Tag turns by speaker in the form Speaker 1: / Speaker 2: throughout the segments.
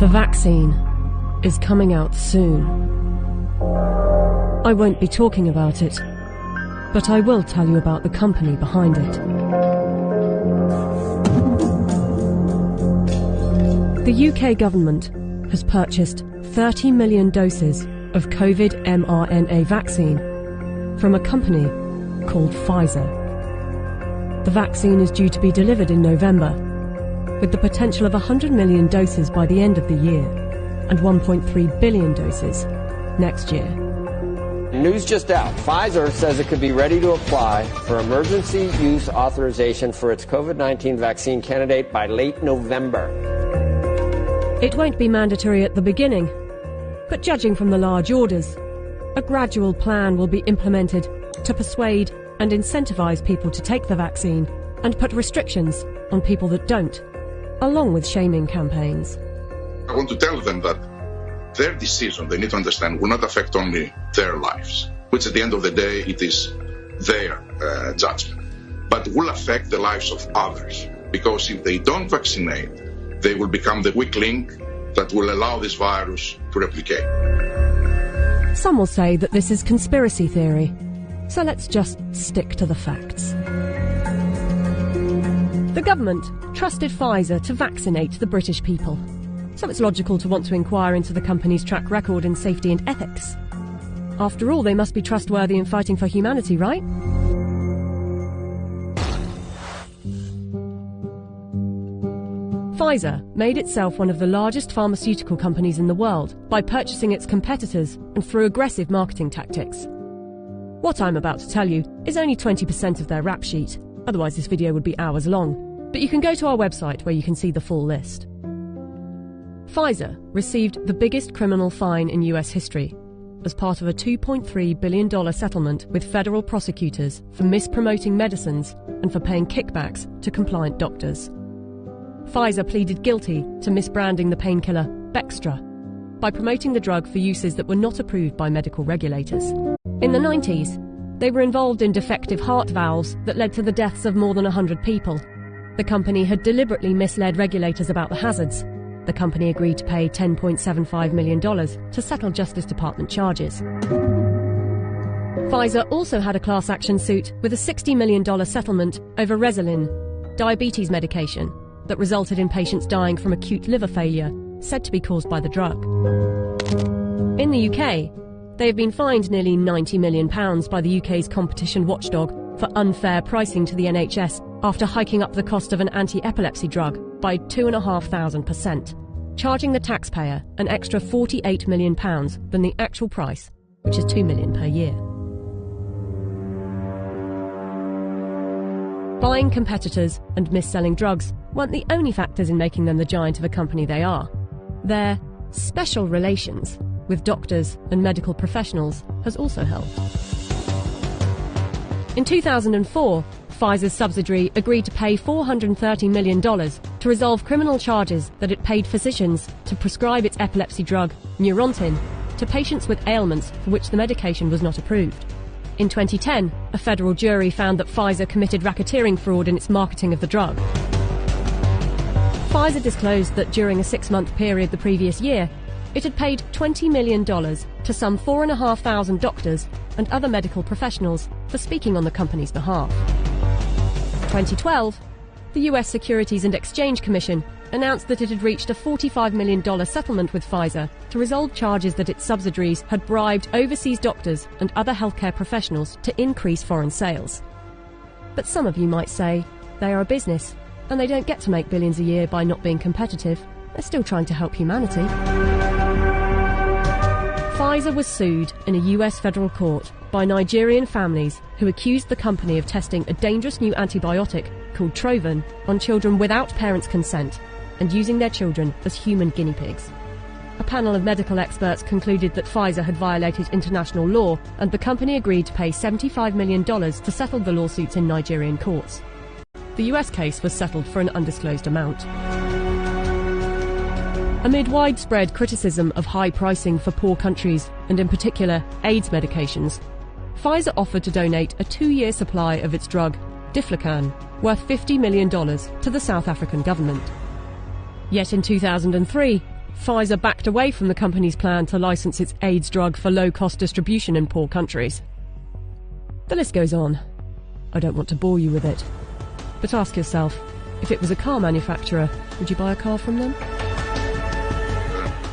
Speaker 1: The vaccine is coming out soon. I won't be talking about it, but I will tell you about the company behind it. The UK government has purchased 30 million doses of COVID mRNA vaccine from a company called Pfizer. The vaccine is due to be delivered in November, with the potential of 100 million doses by the end of the year and 1.3 billion doses next year.
Speaker 2: News just out. Pfizer says it could be ready to apply for emergency use authorization for its COVID-19 vaccine candidate by late November.
Speaker 1: It won't be mandatory at the beginning, but judging from the large orders, a gradual plan will be implemented to persuade and incentivize people to take the vaccine and put restrictions on people that don't, along with shaming campaigns.
Speaker 3: I want to tell them that their decision, they need to understand, will not affect only their lives, which at the end of the day, it is their judgment, but will affect the lives of others. Because if they don't vaccinate, they will become the weak link that will allow this virus to replicate.
Speaker 1: Some will say that this is conspiracy theory, so let's just stick to the facts. The government trusted Pfizer to vaccinate the British people, so it's logical to want to inquire into the company's track record in safety and ethics. After all, they must be trustworthy in fighting for humanity, right? Pfizer made itself one of the largest pharmaceutical companies in the world by purchasing its competitors and through aggressive marketing tactics. What I'm about to tell you is only 20% of their rap sheet, otherwise this video would be hours long, but you can go to our website where you can see the full list. Pfizer received the biggest criminal fine in US history as part of a $2.3 billion settlement with federal prosecutors for mispromoting medicines and for paying kickbacks to compliant doctors. Pfizer pleaded guilty to misbranding the painkiller Bextra by promoting the drug for uses that were not approved by medical regulators. In the 90s, they were involved in defective heart valves that led to the deaths of more than 100 people. The company had deliberately misled regulators about the hazards. The company agreed to pay $10.75 million to settle Justice Department charges. Pfizer also had a class action suit with a $60 million settlement over Resolin, diabetes medication, that resulted in patients dying from acute liver failure, said to be caused by the drug. In the UK, they have been fined nearly £90 million by the UK's competition watchdog for unfair pricing to the NHS after hiking up the cost of an anti-epilepsy drug by 2,500%, charging the taxpayer an extra £48 million than the actual price, which is £2 million per year. Buying competitors and mis-selling drugs weren't the only factors in making them the giant of a company they are. Their special relations with doctors and medical professionals has also helped. In 2004, Pfizer's subsidiary agreed to pay $430 million to resolve criminal charges that it paid physicians to prescribe its epilepsy drug, Neurontin, to patients with ailments for which the medication was not approved. In 2010, a federal jury found that Pfizer committed racketeering fraud in its marketing of the drug. Pfizer disclosed that during a 6-month period the previous year, it had paid $20 million to some 4,500 doctors and other medical professionals for speaking on the company's behalf. In 2012, the US Securities and Exchange Commission announced that it had reached a $45 million settlement with Pfizer to resolve charges that its subsidiaries had bribed overseas doctors and other healthcare professionals to increase foreign sales. But some of you might say they are a business and they don't get to make billions a year by not being competitive. They're still trying to help humanity. Pfizer was sued in a US federal court by Nigerian families who accused the company of testing a dangerous new antibiotic called Trovan on children without parents' consent and using their children as human guinea pigs. A panel of medical experts concluded that Pfizer had violated international law, and the company agreed to pay $75 million to settle the lawsuits in Nigerian courts. The US case was settled for an undisclosed amount. Amid widespread criticism of high pricing for poor countries, and in particular AIDS medications, Pfizer offered to donate a 2-year supply of its drug, Diflucan, worth $50 million to the South African government. Yet in 2003, Pfizer backed away from the company's plan to license its AIDS drug for low-cost distribution in poor countries. The list goes on. I don't want to bore you with it. But ask yourself, if it was a car manufacturer, would you buy a car from them?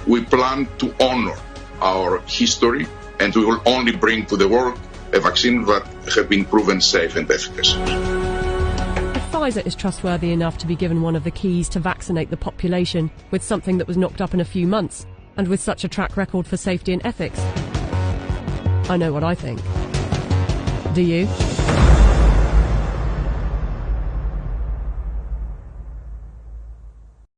Speaker 3: We plan to honor our history, and we will only bring to the world a vaccine that has been proven safe and efficacious.
Speaker 1: If Pfizer is trustworthy enough to be given one of the keys to vaccinate the population with something that was knocked up in a few months, and with such a track record for safety and ethics, I know what I think. Do you?